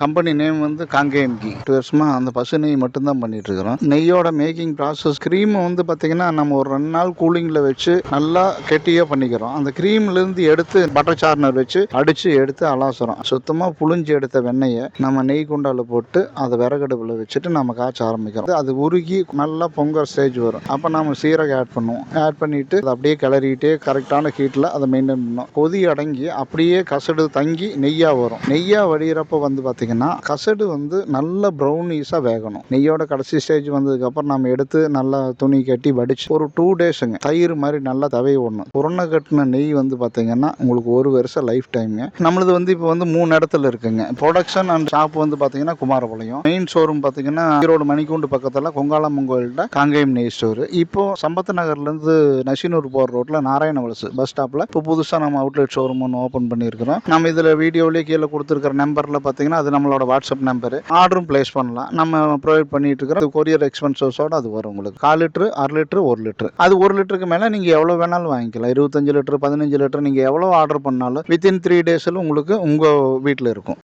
Company name வந்து Kangeyam key. 2 வருஷமா அந்த பசு நெய் மட்டும்தான் பண்ணிட்டு இருக்கிறோம். நெய்யோட மேக்கிங் ப்ராசஸ் கிரீம் வந்து பார்த்தீங்கன்னா நம்ம ஒரு 2 நாள் கூலிங்கில் வச்சு நல்லா கெட்டியாக பண்ணிக்கிறோம். அந்த கிரீம்லேருந்து எடுத்து பட்டர் சார்னர் வச்சு அடித்து எடுத்து அலாசுறோம். சுத்தமாக புழிஞ்சு எடுத்த வெண்ணெயை நம்ம நெய் குண்டால போட்டு அதை விறகடுப்பில் வச்சுட்டு நம்ம காய்ச்ச ஆரம்பிக்கிறோம். அது உருகி நல்லா பொங்குற ஸ்டேஜ் வரும். அப்போ நம்ம சீரகம் ஆட் பண்ணுவோம். ஆட் பண்ணிட்டு அதை அப்படியே கிளறிட்டே கரெக்டான ஹீட்டில் அதை மெயின்டைன் பண்ணோம். கொதி அடங்கி அப்படியே கசடு தங்கி நெய்யாக வரும். நெய்யாக வடிகிறப்ப வந்து பார்த்தீங்கன்னா கசடு வந்து நல்ல ப்ரௌனிஸாக வேகணும். நெய்யோட கடைசி ஸ்டேஜ் வந்ததுக்கப்புறம் நம்ம எடுத்து நல்லா துணி கட்டி வடிச்சு ஒரு 2 டேஸுங்க தயிர் மாதிரி நல்லா தடவி விடணும். புறணை கட்டின நெய் வந்து பார்த்தீங்கன்னா உங்களுக்கு 1 வருஷம் லைஃப் டைமுங்க. நம்மளது வந்து இப்போ வந்து 3 இடத்துல இருக்குங்க. ப்ரொடக்ஷன் அண்ட் ஷாப் வந்து பார்த்தீங்கன்னா குமாரபாளையம். மெயின் ஷோரூம் பார்த்தீங்கன்னா ஈரோடு மணிக்கூண்டு பக்கத்தில் கொங்காளம்மன் கோயில்கிட்ட காங்கேயம் நெய் ஸ்டோர். இப்போ சம்பத் நகர்லேருந்து நசினூர் போகிற ரோட்டில் நாராயணவலசு பஸ் ஸ்டாப்பில் இப்போ புதுசாக நம்ம அவுட்லெட் ஷோரூம் ஒன்று ஓப்பன் பண்ணியிருக்கிறோம். நம்ம இதில் வீடியோலேயே கீழே கொடுத்துருக்கிற நம்பரில் பார்த்தீங்கன்னா அது நம்மளோட வாட்ஸ்அப் நம்பரு. ஆர்டரும் பிளேஸ் பண்ணலாம். நம்ம ப்ரொவைட் பண்ணிட்டு இருக்கிறோம். கொரியர் எக்ஸ்பென்சஸோட அது வரும் உங்களுக்கு. 1/4 லிட்டரு, 1/2 லிட்டரு, 1 லிட்டரு. அது 1 லிட்டருக்கு மேலே நீங்கள் எவ்வளோ வேணாலும் வாங்கிக்கலாம். 25 லிட்டரு, 15 லிட்டரு நீங்கள் எவ்வளோ ஆர்டர் பண்ணாலும் வித்தின் 3 டேஸில் உங்களுக்கு உங்கள் வீட்டில் இருக்கும்.